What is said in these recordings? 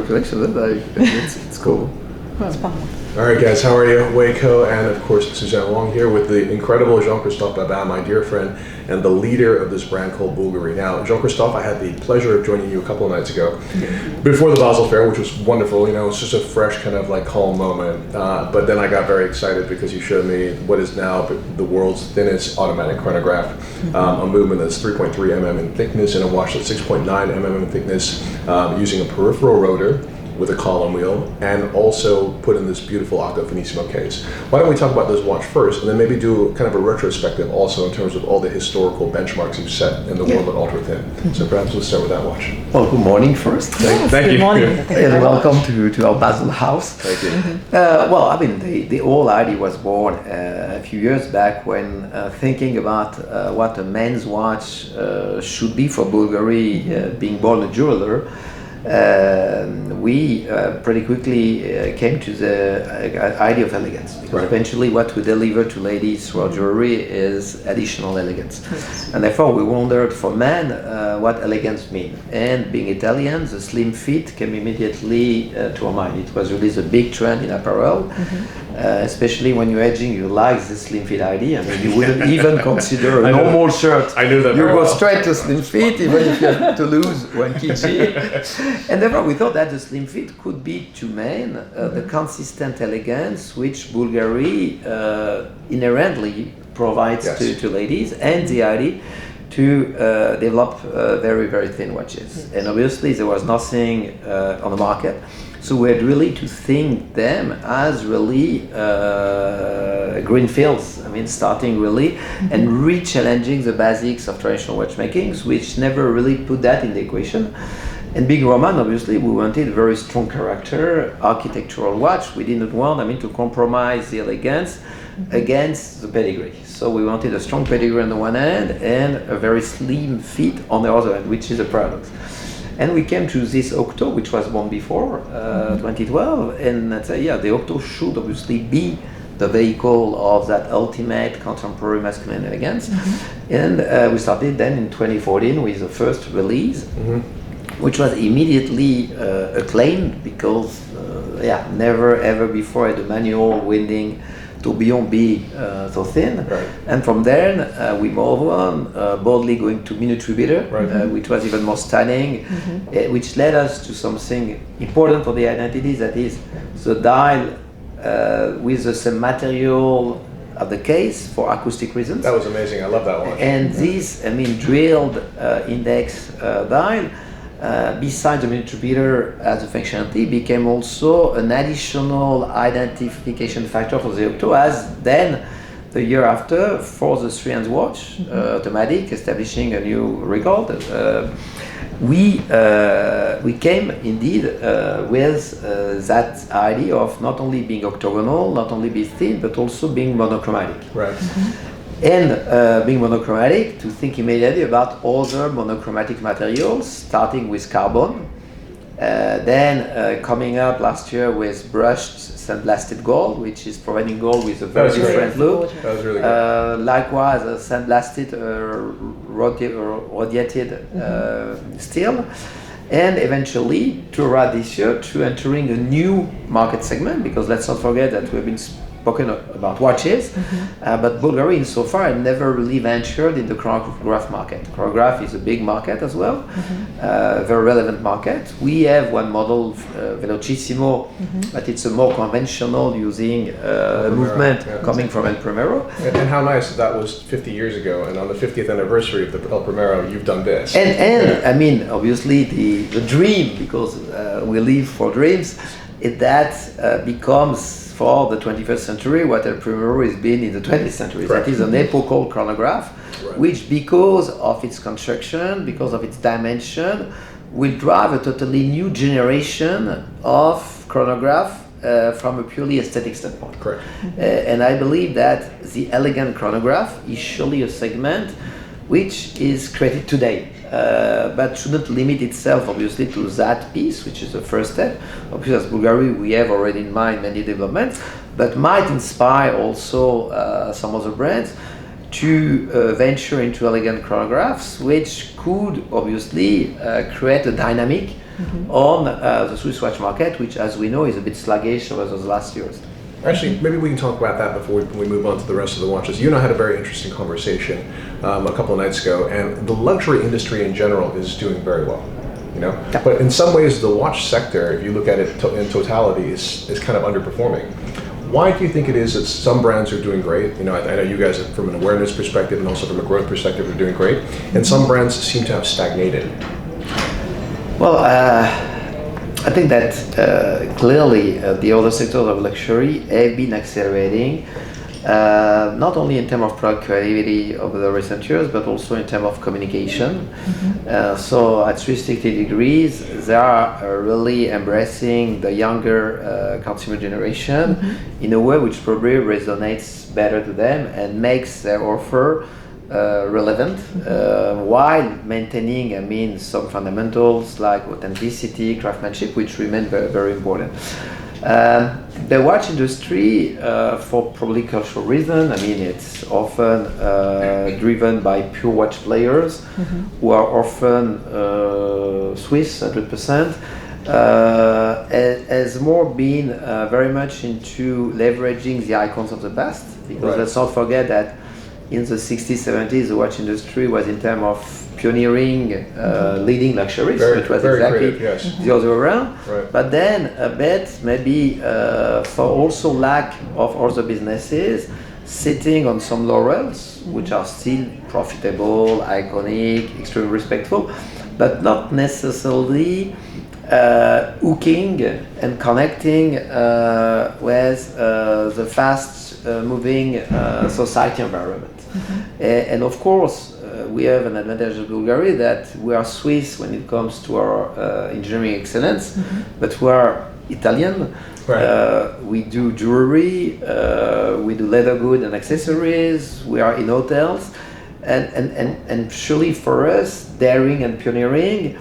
congratulations. It's cool. All right, guys, how are you? Waco and, of course, Suzanne Wong here with the incredible Jean-Christophe Babin, my dear friend, and the leader of this brand called Bulgari. Now, Jean-Christophe, I had the pleasure of joining you a couple of nights ago before the Basel Fair, which was wonderful. You know, it's just a fresh kind of like calm moment. But then I got very excited because you showed me what is now the world's thinnest automatic chronograph, a movement that's 3.3 mm in thickness and a watch that's 6.9 mm in thickness, using a peripheral rotor with a column wheel, and also put in this beautiful Octo Finissimo case. Why don't we talk about this watch first, and then maybe do kind of a retrospective also in terms of all the historical benchmarks you've set in the world of ultra thin. So perhaps let's start with that watch. Well, good morning first. Thank you. Good morning. And welcome to our Basel house. Thank you. Well, I mean, the whole idea was born a few years back when thinking about what a men's watch should be for Bulgari, being born a jeweler. We pretty quickly came to the idea of elegance, because eventually what we deliver to ladies through our jewelry is additional elegance. Yes. And therefore we wondered for men what elegance means. And being Italian, the slim fit came immediately to our mind. It was really the big trend in apparel, especially when you're aging, you like the slim fit idea. I mean, you wouldn't even consider a normal shirt. I knew that You very go well. straight to slim fit, even if you have to lose 1 kg. And therefore we thought that the slim fit could be to men the consistent elegance which Bulgari inherently provides to ladies, and the idea to develop very, very thin watches. And obviously there was nothing on the market, so we had really to think them as really green fields. I mean, starting really and re-challenging the basics of traditional watchmaking, which never really put that in the equation. And being Roman, obviously, we wanted a very strong character, architectural watch. We didn't want, to compromise the elegance against the pedigree. So we wanted a strong pedigree on the one hand and a very slim fit on the other hand, which is a paradox. And we came to this Octo, which was born before 2012, and I'd say, the Octo should obviously be the vehicle of that ultimate contemporary masculine elegance. And we started then in 2014 with the first release. Which was immediately acclaimed because, never ever before had a manual winding tourbillon be so thin. And from there, we moved on, boldly going to minute repeater, which was even more stunning, which led us to something important for the identity, that is the dial with the same material of the case for acoustic reasons. That was amazing. I love that one. And this, drilled index dial, besides the minute repeater as a functionality, became also an additional identification factor for the Octo, as then the year after for the 3-hand watch, automatic, establishing a new record. We came indeed with that idea of not only being octagonal, not only being thin, but also being monochromatic. And being monochromatic, to think immediately about other monochromatic materials, starting with carbon, then coming up last year with brushed sandblasted gold, which is providing gold with a very different look. That was really good. Likewise, a sandblasted radiated steel. And eventually, to arrive this year, to entering a new market segment, because let's not forget that we've been spoken about watches, but Bulgari insofar had never really ventured in the chronograph market. Chronograph is a big market as well, very relevant market. We have one model, Velocissimo, but it's a more conventional, using a movement coming from El Primero. And how nice that was 50 years ago, and on the 50th anniversary of the El Primero, you've done this. And obviously the dream, because we live for dreams, that becomes for the 21st century what El Primero has been in the 20th century. That is an epochal chronograph, which, because of its construction, because of its dimension, will drive a totally new generation of chronograph from a purely aesthetic standpoint. And I believe that the elegant chronograph is surely a segment which is created today, but shouldn't limit itself obviously to that piece, which is the first step. Obviously, as Bulgari, we have already in mind many developments, but might inspire also some other brands to venture into elegant chronographs, which could obviously create a dynamic on the Swiss watch market, which, as we know, is a bit sluggish over those last years. Actually, maybe we can talk about that before we move on to the rest of the watches. You and I had a very interesting conversation a couple of nights ago, and the luxury industry in general is doing very well. Yeah. But in some ways, the watch sector, if you look at it in totality, is kind of underperforming. Why do you think it is that some brands are doing great? I know you guys, from an awareness perspective and also from a growth perspective, are doing great, and some brands seem to have stagnated. Well, I think that clearly the other sectors of luxury have been accelerating, not only in terms of product creativity over the recent years, but also in terms of communication. So at 360 degrees, they are really embracing the younger consumer generation in a way which probably resonates better to them and makes their offer relevant, while maintaining, some fundamentals like authenticity, craftsmanship, which remain very, very important. The watch industry, for probably cultural reasons, it's often driven by pure watch players who are often Swiss 100%, has more been very much into leveraging the icons of the past, because let's not forget that in the 60s, 70s, the watch industry was, in terms of pioneering, leading luxury, so it was exactly creative, the other way around. Right. But then a bit, maybe for also lack of other businesses, sitting on some laurels, which are still profitable, iconic, extremely respectful, but not necessarily hooking and connecting with the fast-moving society environment. And of course, we have an advantage at Bulgari that we are Swiss when it comes to our engineering excellence, but we are Italian. We do jewelry, we do leather goods and accessories, we are in hotels, and surely for us, daring and pioneering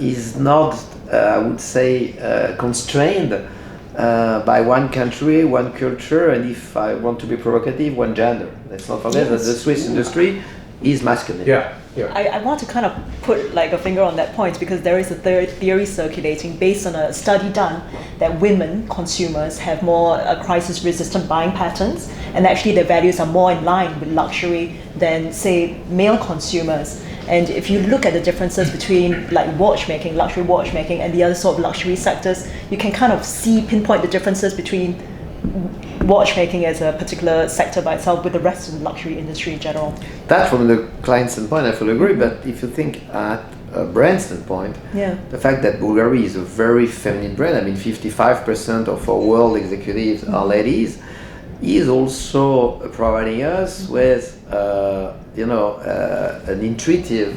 is not, I would say, constrained by one country, one culture, and if I want to be provocative, one gender. Let's not forget that the Swiss industry is masculine. Yeah. I want to kind of put like a finger on that point, because there is a theory circulating based on a study done that women consumers have more crisis-resistant buying patterns, and actually their values are more in line with luxury than, say, male consumers. And if you look at the differences between like watchmaking, luxury watchmaking, and the other sort of luxury sectors, you can kind of pinpoint the differences between watchmaking as a particular sector by itself with the rest of the luxury industry in general. That, from the client standpoint, I fully agree, but if you think at a brand standpoint, the fact that Bulgari is a very feminine brand, 55% of our world executives are ladies, is also providing us with an intuitive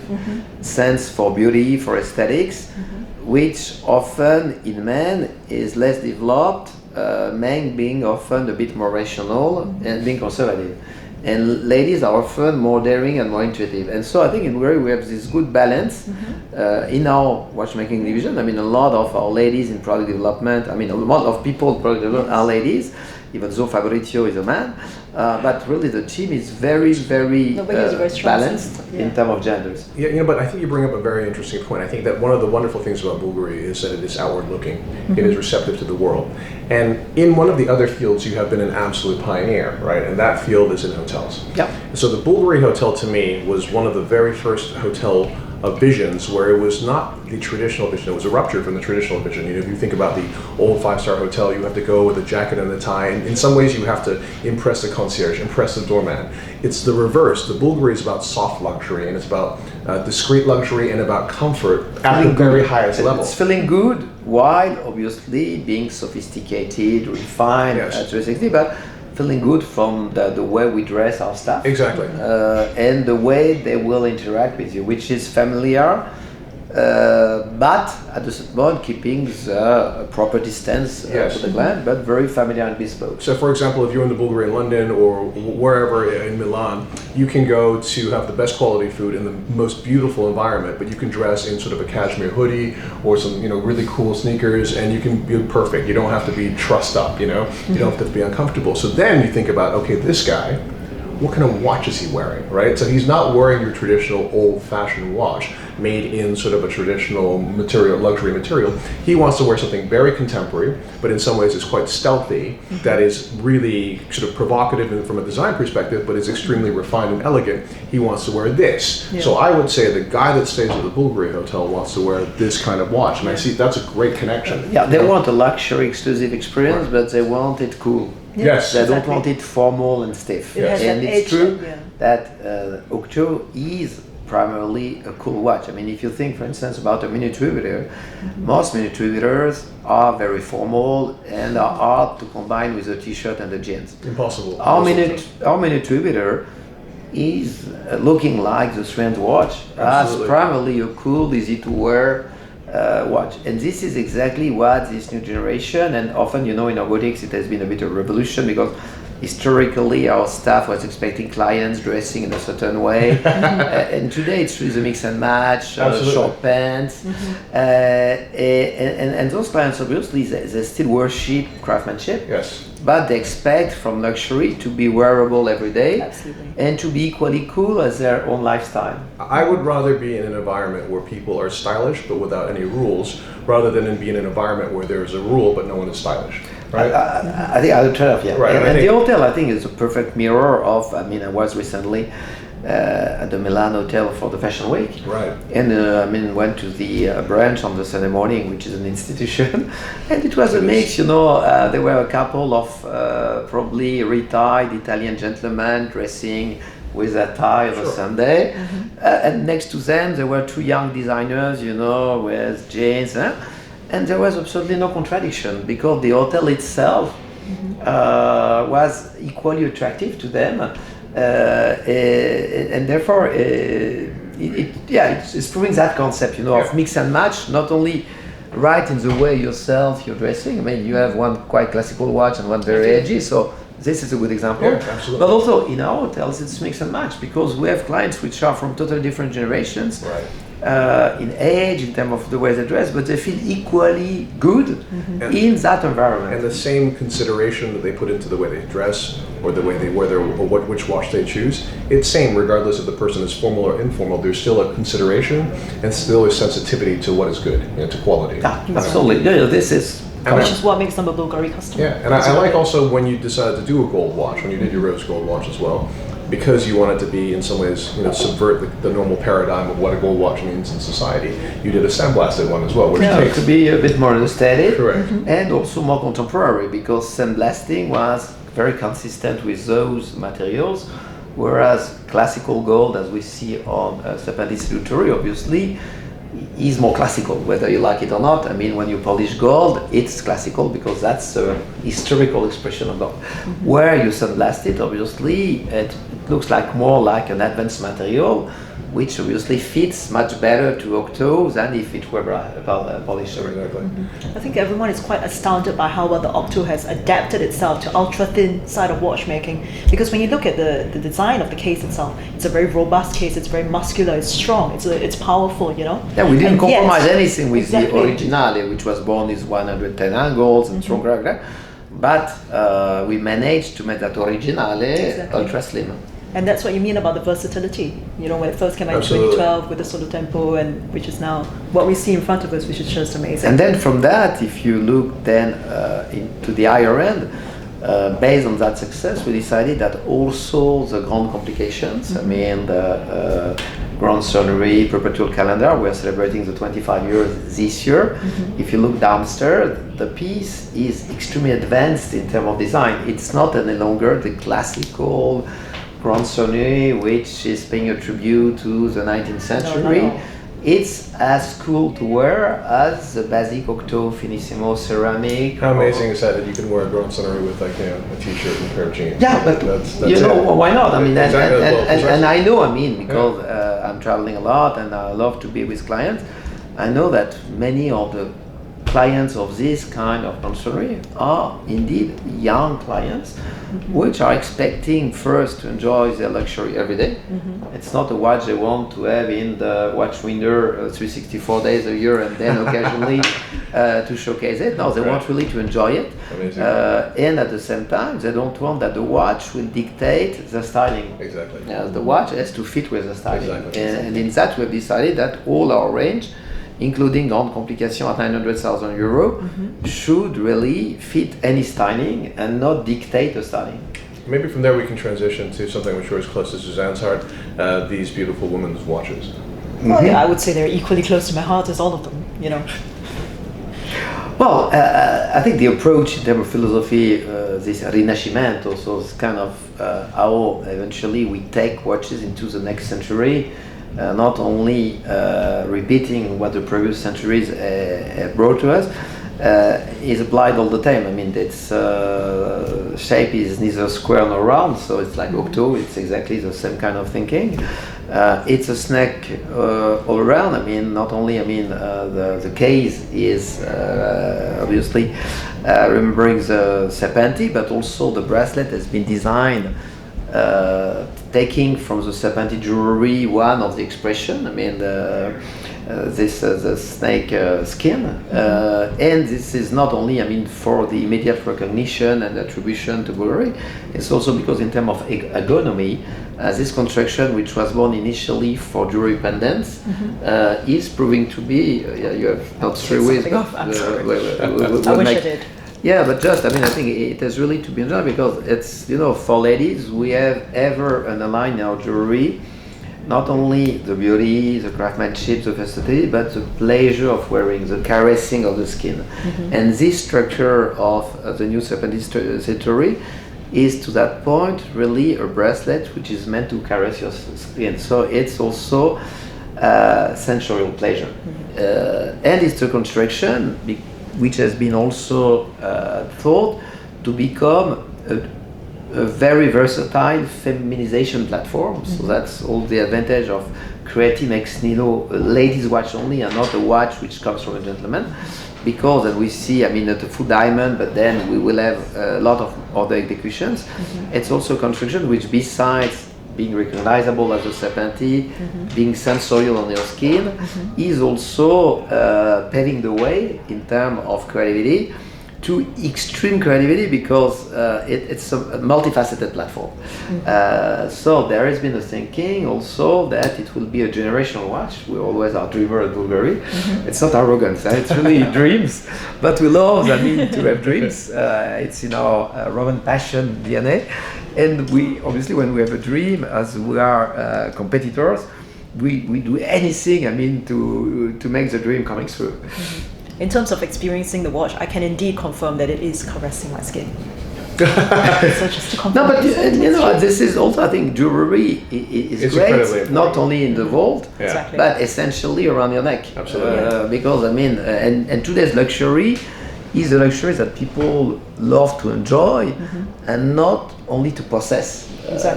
sense for beauty, for aesthetics, which often in men is less developed, men being often a bit more rational and being conservative. And ladies are often more daring and more intuitive. And so I think in Bulgari we have this good balance in our watchmaking division. A lot of our ladies in product development, a lot of people in product development are ladies, even though Fabrizio is a man. But really the team is very, very balanced in terms of genders. Yeah, but I think you bring up a very interesting point. I think that one of the wonderful things about Bulgari is that it is outward looking. It is receptive to the world. And in one of the other fields, you have been an absolute pioneer, right? And that field is in hotels. Yeah. So the Bulgari Hotel to me was one of the very first hotel visions where it was not the traditional vision, it was a rupture from the traditional vision. If you think about the old five-star hotel, you have to go with a jacket and a tie, and in some ways you have to impress the concierge, impress the doorman. It's the reverse. The Bulgari is about soft luxury, and it's about discreet luxury and about comfort at the very highest level. It's feeling good while obviously being sophisticated, refined, 360, but feeling good from the way we dress our staff. Exactly. And the way they will interact with you, which is familiar, but at a certain point keeping the proper distance to the client, but very familiar and bespoke. So for example, if you're in the Bulgari in London or wherever in Milan, you can go to have the best quality food in the most beautiful environment, but you can dress in sort of a cashmere hoodie or some really cool sneakers, and you can be perfect. You don't have to be trussed up, you don't have to be uncomfortable. So then you think about, okay, this guy, what kind of watch is he wearing, right? So he's not wearing your traditional old-fashioned watch. made in sort of a traditional material, luxury material. He wants to wear something very contemporary, but in some ways is quite stealthy, that is really sort of provocative and from a design perspective, but is extremely refined and elegant. He wants to wear this. Yeah. So I would say the guy that stays at the Bulgari Hotel wants to wear this kind of watch, and I see that's a great connection. Yeah, they want a luxury exclusive experience, but they want it cool. Yes. They don't want it formal and stiff. It has And that it's edge, true yeah. that Octo is primarily a cool watch. I mean, if you think, for instance, about a minute riveter, most minute riveters are very formal and are hard to combine with a t-shirt and the jeans. Impossible. Our minute riveter is looking like the Strand watch as Absolutely. primarily a cool, easy to wear watch. And this is exactly what this new generation, and often, you know, in robotics it has been a bit of a revolution because historically our staff was expecting clients dressing in a certain way. And today it's really the mix and match, short pants. And those clients, obviously, they still worship craftsmanship. Yes. But they expect from luxury to be wearable every day. Absolutely. And to be equally cool as their own lifestyle. I would rather be in an environment where people are stylish but without any rules, rather than be in an environment where there's a rule but no one is stylish. Right? I think I'll turn off, yeah. Right, And the hotel, I think, is a perfect mirror of, I mean, I was recently at the Milan hotel for the Fashion Week. Right. And I mean, went to the branch on the Sunday morning, which is an institution. And it was a mix, you know, there were a couple of probably retired Italian gentlemen dressing with a tie on a Sunday. And next to them, there were two young designers, you know, with jeans. And there was absolutely no contradiction because the hotel itself was equally attractive to them. And therefore, it's proving that concept, you know, of mix and match, not only right in the way yourself you're dressing. I mean, you have one quite classical watch and one very edgy, so this is a good example. Yeah, absolutely. But also in our hotels, it's mix and match because we have clients which are from totally different generations. Right. In age, in terms of the way they dress, but they feel equally good in that environment. And the same consideration that they put into the way they dress or the way they wear which watch they choose, it's same regardless if the person is formal or informal. There's still a consideration and still a sensitivity to what is good, you know, to quality. Yeah, absolutely. Yeah, this is. Which is what makes them a Bulgari customer. Yeah, and I like also when you decided to do a gold watch, when you did your rose gold watch as well, because you wanted to be in some ways, you know, subvert the normal paradigm of what a gold watch means in society. You did a sandblasted one as well, which takes to be a bit more aesthetic, correct, and also more contemporary because sandblasting was very consistent with those materials, whereas classical gold, as we see on Stephanidis Lutheri, obviously, is more classical, whether you like it or not. I mean, when you polish gold, it's classical because that's a historical expression of gold. Where you sandblast it, obviously, it looks like more like an advanced material, which obviously fits much better to Octo than if it were polished. exactly. I think everyone is quite astounded by how well the Octo has adapted itself to ultra-thin side of watchmaking. Because when you look at the design of the case itself, it's a very robust case, it's very muscular, it's strong, it's powerful, you know? Yeah, we didn't And compromise yet- anything with exactly. the Originale, which was born with 110 angles and stronger like that. But we managed to make that Originale Exactly. ultra slim. And that's what you mean about the versatility. You know, when it first came out in Absolutely. 2012 with the Solo Tempo, and which is now what we see in front of us, which is just amazing. And then from that, if you look then into the higher end, based on that success, we decided that also the grand complications, I mean the Grand Sonnery Perpetual Calendar, we are celebrating the 25 years this year. If you look downstairs, the piece is extremely advanced in terms of design. It's not any longer the classical Grand Sonnery, which is paying a tribute to the 19th century. No. It's as cool to wear as the basic Octo Finissimo ceramic. How amazing is that you can wear a Grand Sonnery with like, you know, a t-shirt and a pair of jeans? Yeah, but that's you know, why not? I mean, Exactly. and I know, I mean, because I'm traveling a lot and I love to be with clients. I know that many of the clients of this kind of conciergerie are indeed young clients, which are expecting first to enjoy their luxury every day. It's not a watch they want to have in the watch window 364 days a year and then occasionally to showcase it. No, they want really to enjoy it. And at the same time, they don't want that the watch will dictate the styling. Exactly. The watch has to fit with the styling. Exactly. And in that, we've decided that all our range, including Grande Complication at 900,000 euro, should really fit any styling and not dictate the styling. Maybe from there we can transition to something I'm sure is close to Suzanne's heart, these beautiful women's watches. Well, yeah, I would say they're equally close to my heart as all of them, you know. Well, I think the approach in terms of philosophy, this Rinascimento, so it's kind of how eventually we take watches into the next century, not only repeating what the previous centuries have brought to us, is applied all the time. I mean, its shape is neither square nor round, so it's like octo, it's exactly the same kind of thinking. It's a snake all around. I mean, not only, the case is obviously remembering the Serpenti, but also the bracelet has been designed taking from the Serpenti jewelry one of the expression. I mean, the snake skin, and this is not only, for the immediate recognition and attribution to Bulgari. It's also because in terms of ergonomy, this construction, which was born initially for jewelry pendants, is proving to be. You have not three ways. I wish I did. Yeah, but I think it has really to be enjoyed because it's, for ladies, we have ever underlined in our jewelry not only the beauty, the craftsmanship, the versatility, but the pleasure of wearing, the caressing of the skin. And this structure of the new Serpenti jewelry is to that point really a bracelet which is meant to caress your skin. So it's also sensorial pleasure. And it's a construction which has been also thought to become a very versatile feminization platform. So that's all the advantage of creating ex nihilo a ladies watch only and not a watch which comes from a gentleman. Because, and we see, not a full diamond, but then we will have a lot of other executions. It's also a construction which, besides being recognizable as a Serpenti, being sensorial on your skin, is also paving the way in terms of creativity to extreme creativity because it's a multifaceted platform. So there has been a thinking also that it will be a generational watch. We always are dreamer at Bulgari. It's not arrogance, it's really dreams, but we love, to have dreams. It's in our Roman passion DNA. And we, obviously, when we have a dream, as we are competitors, we do anything, to make the dream coming through. In terms of experiencing the watch, I can indeed confirm that it is caressing my skin. So just to confirm. No, but this is also, I think, jewelry is great, not only in the vault, but essentially around your neck. Absolutely. Because, and today's luxury is a luxury that people love to enjoy and not only to possess.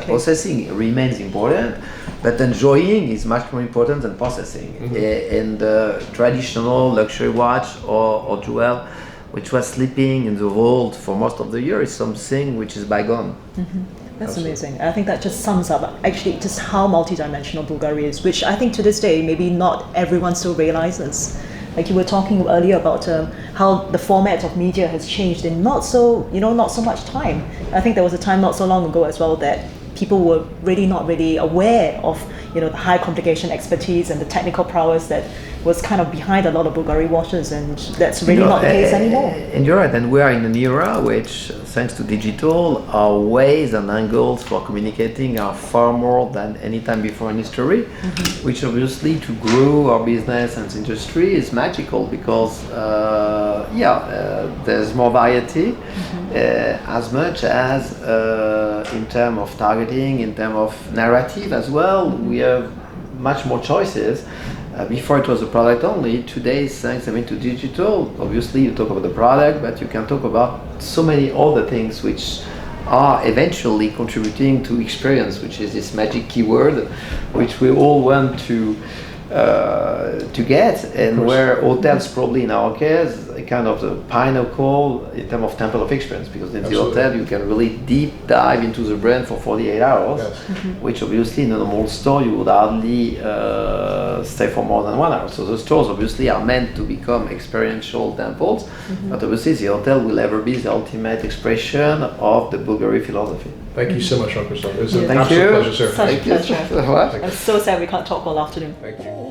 Possessing remains important, but enjoying is much more important than possessing. And traditional luxury watch or jewel, which was sleeping in the vault for most of the year, is something which is bygone. That's amazing. I think that just sums up actually just how multidimensional Bulgari is, which I think to this day maybe not everyone still realizes. Like you were talking earlier about how the format of media has changed in not so much time. I think there was a time not so long ago as well that people were really not really aware of the high complication expertise and the technical prowess that was kind of behind a lot of Bulgari watches, and that's really not the case anymore. And you're right, and we are in an era which, thanks to digital, our ways and angles for communicating are far more than any time before in history, which obviously to grow our business and industry is magical because, there's more variety, as much as in terms of targeting, in terms of narrative as well, we have much more choices. Before it was a product only. Today, thanks to digital, obviously you talk about the product, but you can talk about so many other things which are eventually contributing to experience, which is this magic keyword, which we all want to get, and where hotels probably in our case a kind of the pinnacle in terms of temple of experience, because in the Absolutely. hotel you can really deep dive into the brand for 48 hours, Yes. which obviously in a normal store you would hardly stay for more than 1 hour. So the stores obviously are meant to become experiential temples, but obviously the hotel will ever be the ultimate expression of the Bulgari philosophy. Thank you so much, Jean-Christophe. It was an Thank absolute you. pleasure, sir. Such a Thank you. pleasure. What? I'm so sad we can't talk all afternoon. Thank you.